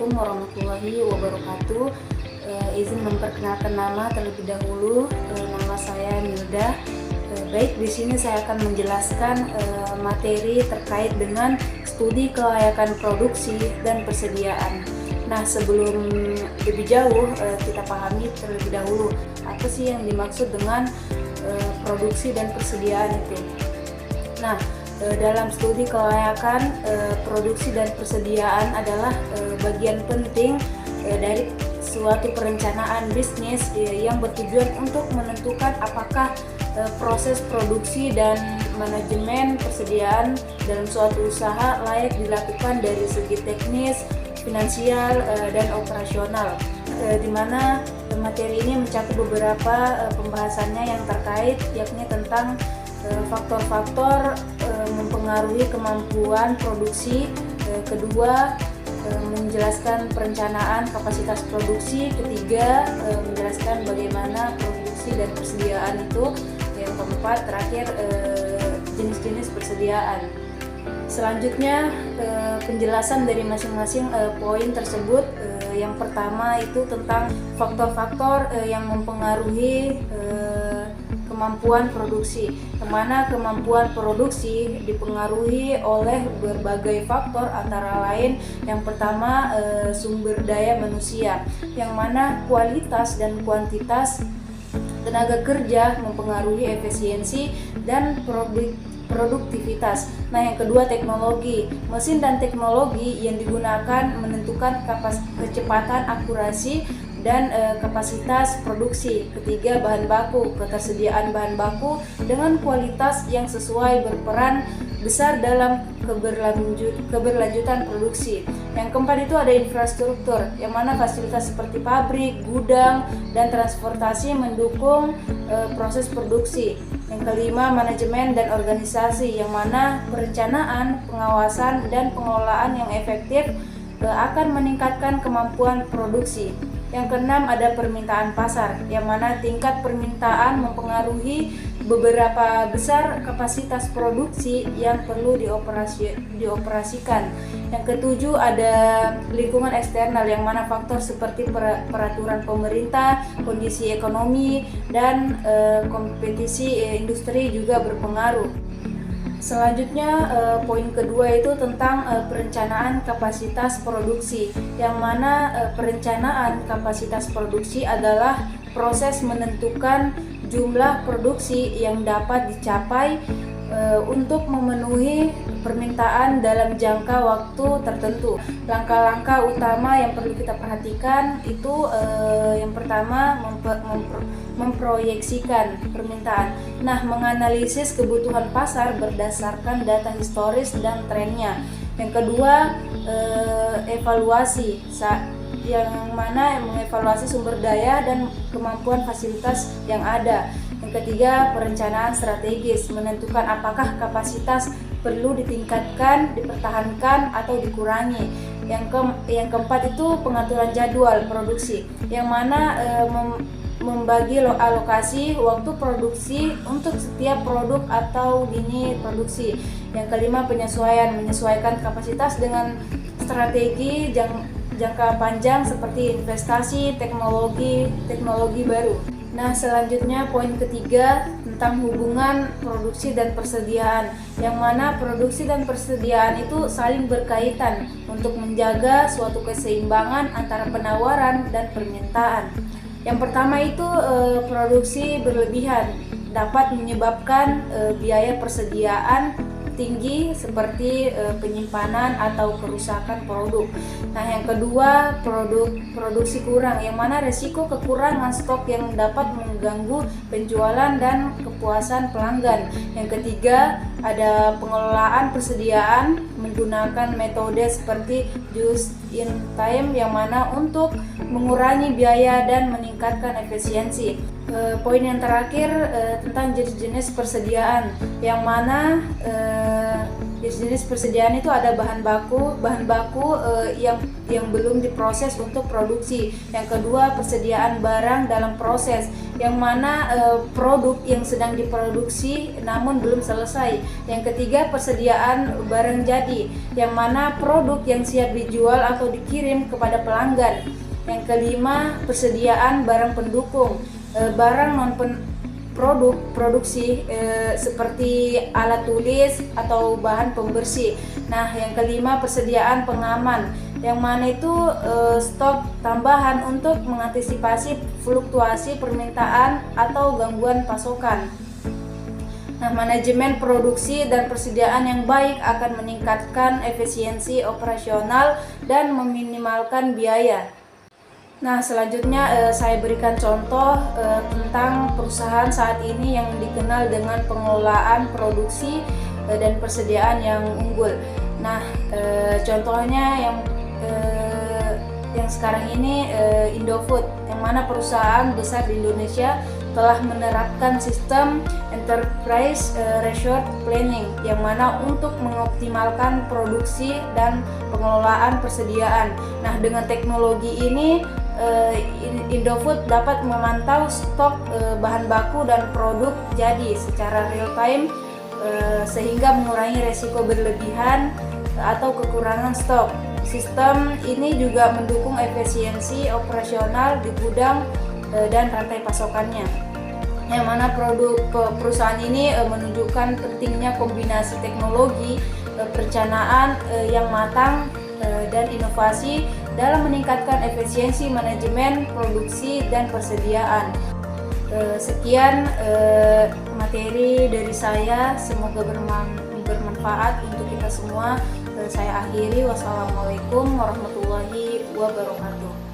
Assalamualaikum warahmatullahi wabarakatuh. Izin memperkenalkan nama terlebih dahulu. Nama saya Milda. Baik, di sini saya akan menjelaskan materi terkait dengan studi kelayakan produksi dan persediaan. Nah, sebelum lebih jauh kita pahami terlebih dahulu apa sih yang dimaksud dengan produksi dan persediaan itu. Nah, dalam studi kelayakan produksi dan persediaan adalah bagian penting dari suatu perencanaan bisnis yang bertujuan untuk menentukan apakah proses produksi dan manajemen persediaan dalam suatu usaha layak dilakukan dari segi teknis, finansial, dan operasional, di mana materi ini mencakup beberapa pembahasannya yang terkait, yakni tentang faktor-faktor mempengaruhi kemampuan produksi, kedua menjelaskan perencanaan kapasitas produksi, ketiga menjelaskan bagaimana produksi dan persediaan itu, yang keempat terakhir jenis-jenis persediaan. Selanjutnya penjelasan dari masing-masing poin tersebut. Yang pertama itu tentang faktor-faktor yang mempengaruhi kemampuan produksi, kemana kemampuan produksi dipengaruhi oleh berbagai faktor, antara lain yang pertama sumber daya manusia, yang mana kualitas dan kuantitas tenaga kerja mempengaruhi efisiensi dan produktivitas. Nah, yang kedua teknologi, mesin dan teknologi yang digunakan menentukan kecepatan, akurasi, dan kapasitas produksi. Ketiga, bahan baku, ketersediaan bahan baku dengan kualitas yang sesuai berperan besar dalam keberlanjutan produksi. Yang keempat itu ada infrastruktur, yang mana fasilitas seperti pabrik, gudang, dan transportasi mendukung proses produksi. Yang kelima, manajemen dan organisasi, yang mana perencanaan, pengawasan, dan pengelolaan yang efektif akan meningkatkan kemampuan produksi. Yang keenam ada permintaan pasar, yang mana tingkat permintaan mempengaruhi beberapa besar kapasitas produksi yang perlu dioperasikan. Yang ketujuh ada lingkungan eksternal, yang mana faktor seperti peraturan pemerintah, kondisi ekonomi, dan kompetisi industri juga berpengaruh. Selanjutnya poin kedua itu tentang perencanaan kapasitas produksi, yang mana perencanaan kapasitas produksi adalah proses menentukan jumlah produksi yang dapat dicapai untuk memenuhi permintaan dalam jangka waktu tertentu. Langkah-langkah utama yang perlu kita perhatikan itu yang pertama memproyeksikan permintaan. Nah, menganalisis kebutuhan pasar berdasarkan data historis dan trennya. Yang kedua evaluasi, yang mana mengevaluasi sumber daya dan kemampuan fasilitas yang ada. Yang ketiga, perencanaan strategis, menentukan apakah kapasitas perlu ditingkatkan, dipertahankan, atau dikurangi. Yang keempat itu pengaturan jadwal produksi, yang mana membagi alokasi waktu produksi untuk setiap produk atau lini produksi. Yang kelima, menyesuaikan kapasitas dengan strategi jangka panjang seperti investasi teknologi baru. Nah, selanjutnya poin ketiga tentang hubungan produksi dan persediaan, yang mana produksi dan persediaan itu saling berkaitan untuk menjaga suatu keseimbangan antara penawaran dan permintaan. Yang pertama itu produksi berlebihan dapat menyebabkan biaya persediaan tinggi seperti penyimpanan atau kerusakan produk. Nah, yang kedua produksi kurang, yang mana resiko kekurangan stok yang dapat mengganggu penjualan dan kepuasan pelanggan. Yang ketiga ada pengelolaan persediaan menggunakan metode seperti just in time, yang mana untuk mengurangi biaya dan meningkatkan efisiensi. Poin yang terakhir tentang jenis-jenis persediaan, yang mana jenis-jenis persediaan itu ada bahan baku yang belum diproses untuk produksi. Yang kedua, persediaan barang dalam proses, yang mana produk yang sedang diproduksi namun belum selesai. Yang ketiga, persediaan barang jadi, yang mana produk yang siap dijual atau dikirim kepada pelanggan. Yang kelima, persediaan barang pendukung, barang non produksi seperti alat tulis atau bahan pembersih. Nah, yang kelima, persediaan pengaman, yang mana itu stok tambahan untuk mengantisipasi fluktuasi permintaan atau gangguan pasokan. Nah, manajemen produksi dan persediaan yang baik akan meningkatkan efisiensi operasional dan meminimalkan biaya. Nah, selanjutnya saya berikan contoh tentang perusahaan saat ini yang dikenal dengan pengelolaan produksi dan persediaan yang unggul. Nah, contohnya yang sekarang ini Indofood, yang mana perusahaan besar di Indonesia telah menerapkan sistem Enterprise Resource Planning, yang mana untuk mengoptimalkan produksi dan pengelolaan persediaan. Nah, dengan teknologi ini Indofood dapat memantau stok bahan baku dan produk jadi secara real time, sehingga mengurangi resiko berlebihan atau kekurangan stok. Sistem ini juga mendukung efisiensi operasional di gudang dan rantai pasokannya, yang mana perusahaan ini menunjukkan pentingnya kombinasi teknologi, perencanaan yang matang, dan inovasi dalam meningkatkan efisiensi manajemen produksi dan persediaan. Sekian materi dari saya, semoga bermanfaat untuk kita semua. Saya akhiri, wassalamualaikum warahmatullahi wabarakatuh.